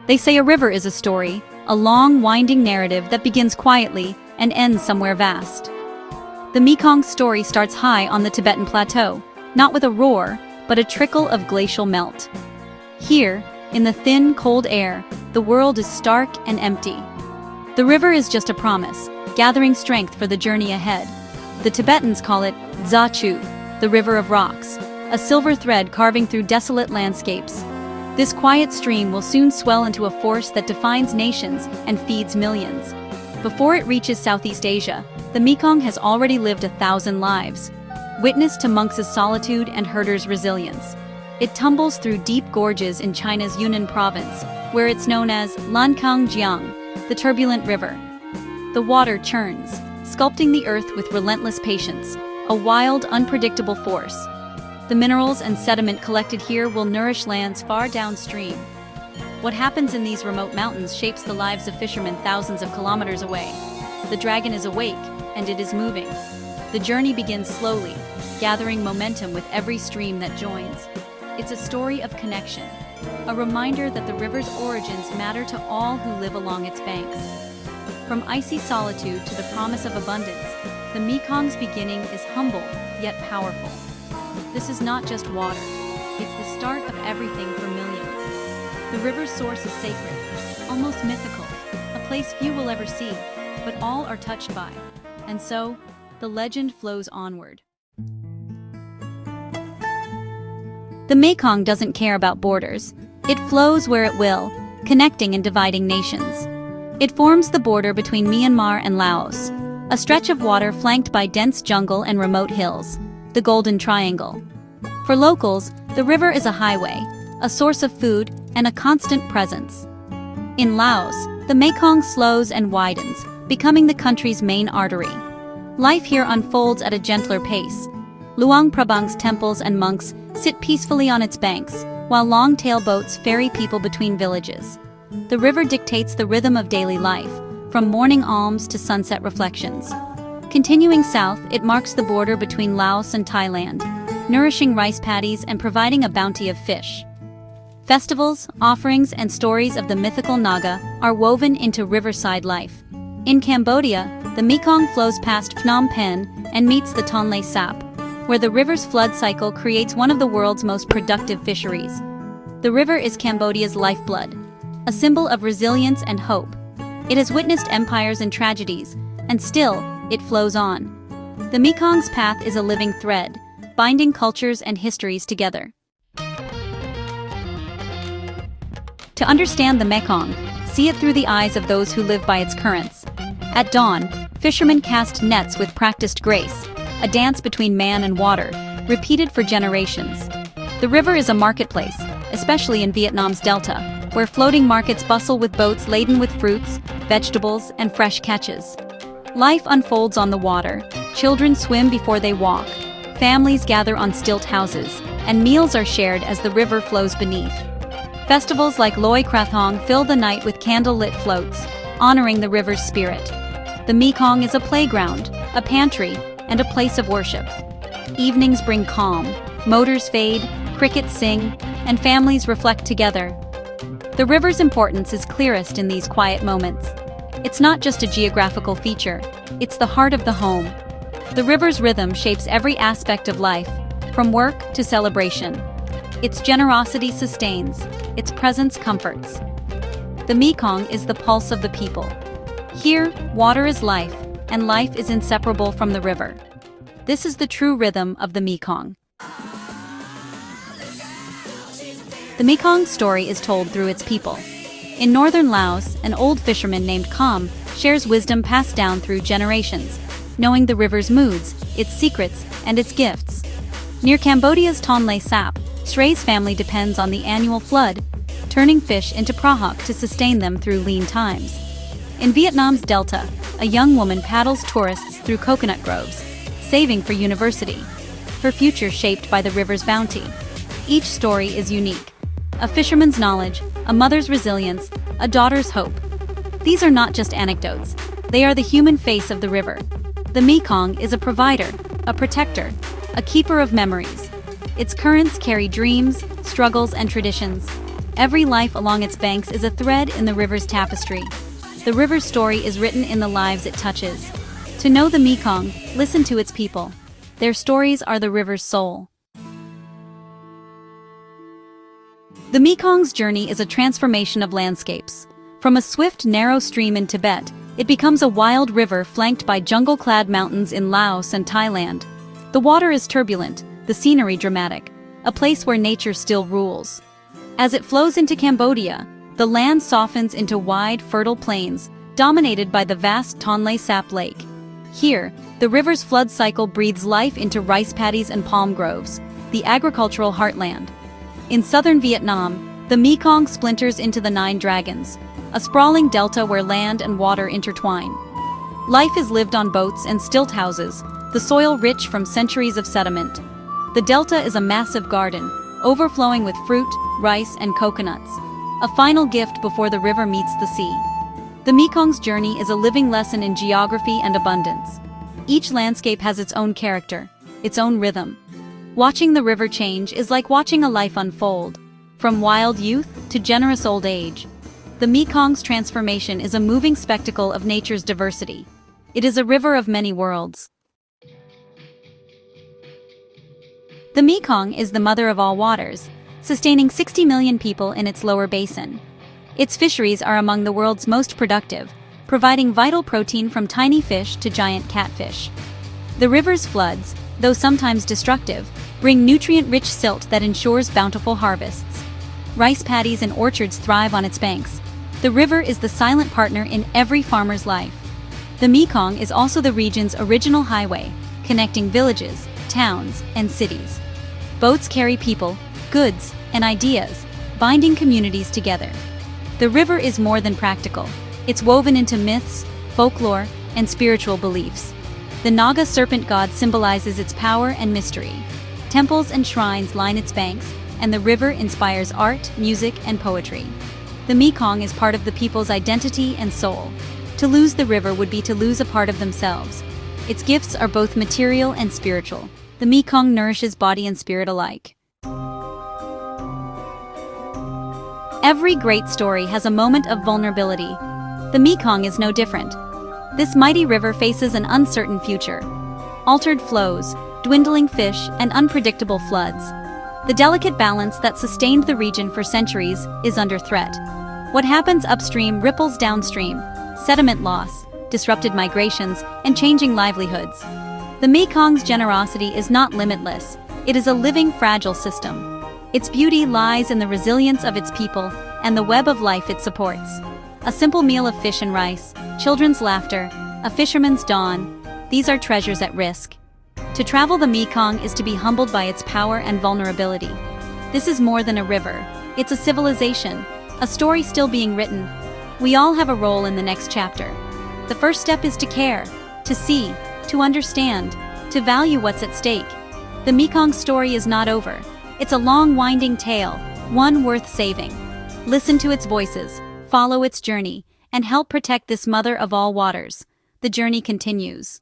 They say a river is a story, a long, winding narrative that begins quietly and ends somewhere vast. The Mekong's story starts high on the Tibetan plateau, not with a roar, but a trickle of glacial melt. Here, in the thin, cold air, the world is stark and empty. The river is just a promise, gathering strength for the journey ahead. The Tibetans call it Zachu, the river of rocks, a silver thread carving through desolate landscapes. This quiet stream will soon swell into a force that defines nations and feeds millions. Before it reaches Southeast Asia, the Mekong has already lived 1,000 lives. Witness to monks' solitude and herders' resilience. It tumbles through deep gorges in China's Yunnan province, where it's known as Lankangjiang, the turbulent river. The water churns, sculpting the earth with relentless patience, a wild, unpredictable force. The minerals and sediment collected here will nourish lands far downstream. What happens in these remote mountains shapes the lives of fishermen thousands of kilometers away. The dragon is awake, and it is moving. The journey begins slowly, gathering momentum with every stream that joins. It's a story of connection, a reminder that the river's origins matter to all who live along its banks. From icy solitude to the promise of abundance, the Mekong's beginning is humble, yet powerful. This is not just water, it's the start of everything for millions. The river's source is sacred, almost mythical, a place few will ever see, but all are touched by. And so, the legend flows onward. The Mekong doesn't care about borders. It flows where it will, connecting and dividing nations. It forms the border between Myanmar and Laos, a stretch of water flanked by dense jungle and remote hills, the Golden Triangle. For locals, the river is a highway, a source of food, and a constant presence. In Laos, the Mekong slows and widens, becoming the country's main artery. Life here unfolds at a gentler pace. Luang Prabang's temples and monks sit peacefully on its banks, while long-tail boats ferry people between villages. The river dictates the rhythm of daily life, from morning alms to sunset reflections. Continuing south, it marks the border between Laos and Thailand, nourishing rice paddies and providing a bounty of fish. Festivals, offerings, and stories of the mythical Naga are woven into riverside life. In Cambodia, the Mekong flows past Phnom Penh and meets the Tonle Sap, where the river's flood cycle creates one of the world's most productive fisheries. The river is Cambodia's lifeblood, a symbol of resilience and hope. It has witnessed empires and tragedies, and still, it flows on. The Mekong's path is a living thread, binding cultures and histories together. To understand the Mekong, see it through the eyes of those who live by its currents. At dawn, fishermen cast nets with practiced grace, a dance between man and water, repeated for generations. The river is a marketplace, especially in Vietnam's delta, where floating markets bustle with boats laden with fruits, vegetables, and fresh catches. Life unfolds on the water, children swim before they walk, families gather on stilt houses, and meals are shared as the river flows beneath. Festivals like Loy Krathong fill the night with candle-lit floats, honoring the river's spirit. The Mekong is a playground, a pantry, and a place of worship. Evenings bring calm, motors fade, crickets sing, and families reflect together. The river's importance is clearest in these quiet moments. It's not just a geographical feature, it's the heart of the home. The river's rhythm shapes every aspect of life, from work to celebration. Its generosity sustains, its presence comforts. The Mekong is the pulse of the people. Here, water is life, and life is inseparable from the river. This is the true rhythm of the Mekong. The Mekong's story is told through its people. In northern Laos, an old fisherman named Kham shares wisdom passed down through generations, knowing the river's moods, its secrets, and its gifts. Near Cambodia's Tonle Sap, Sray's family depends on the annual flood, turning fish into prahok to sustain them through lean times. In Vietnam's delta, a young woman paddles tourists through coconut groves, saving for university, her future shaped by the river's bounty. Each story is unique. A fisherman's knowledge, a mother's resilience, a daughter's hope. These are not just anecdotes, they are the human face of the river. The Mekong is a provider, a protector, a keeper of memories. Its currents carry dreams, struggles, and traditions. Every life along its banks is a thread in the river's tapestry. The river's story is written in the lives it touches. To know the Mekong, listen to its people. Their stories are the river's soul. The Mekong's journey is a transformation of landscapes. From a swift, narrow stream in Tibet, it becomes a wild river flanked by jungle-clad mountains in Laos and Thailand. The water is turbulent, the scenery dramatic, a place where nature still rules. As it flows into Cambodia, the land softens into wide, fertile plains, dominated by the vast Tonle Sap Lake. Here, the river's flood cycle breathes life into rice paddies and palm groves, the agricultural heartland. In southern Vietnam, the Mekong splinters into the Nine Dragons, a sprawling delta where land and water intertwine. Life is lived on boats and stilt houses, the soil rich from centuries of sediment. The delta is a massive garden, overflowing with fruit, rice, and coconuts, a final gift before the river meets the sea. The Mekong's journey is a living lesson in geography and abundance. Each landscape has its own character, its own rhythm. Watching the river change is like watching a life unfold, from wild youth to generous old age. The Mekong's transformation is a moving spectacle of nature's diversity. It is a river of many worlds. The Mekong is the mother of all waters, sustaining 60 million people in its lower basin. Its fisheries are among the world's most productive, providing vital protein from tiny fish to giant catfish. The river's floods, though sometimes destructive, bring nutrient-rich silt that ensures bountiful harvests. Rice paddies and orchards thrive on its banks. The river is the silent partner in every farmer's life. The Mekong is also the region's original highway, connecting villages, towns, and cities. Boats carry people, goods, and ideas, binding communities together. The river is more than practical. It's woven into myths, folklore, and spiritual beliefs. The Naga serpent god symbolizes its power and mystery. Temples and shrines line its banks, and the river inspires art, music, and poetry. The Mekong is part of the people's identity and soul. To lose the river would be to lose a part of themselves. Its gifts are both material and spiritual. The Mekong nourishes body and spirit alike. Every great story has a moment of vulnerability. The Mekong is no different. This mighty river faces an uncertain future. Altered flows, dwindling fish, and unpredictable floods. The delicate balance that sustained the region for centuries is under threat. What happens upstream ripples downstream. Sediment loss, disrupted migrations, and changing livelihoods. The Mekong's generosity is not limitless. It is a living, fragile system. Its beauty lies in the resilience of its people and the web of life it supports. A simple meal of fish and rice, children's laughter, a fisherman's dawn, these are treasures at risk. To travel the Mekong is to be humbled by its power and vulnerability. This is more than a river. It's a civilization, a story still being written. We all have a role in the next chapter. The first step is to care, to see, to understand, to value what's at stake. The Mekong story is not over. It's a long, winding tale, one worth saving. Listen to its voices, follow its journey, and help protect this mother of all waters. The journey continues.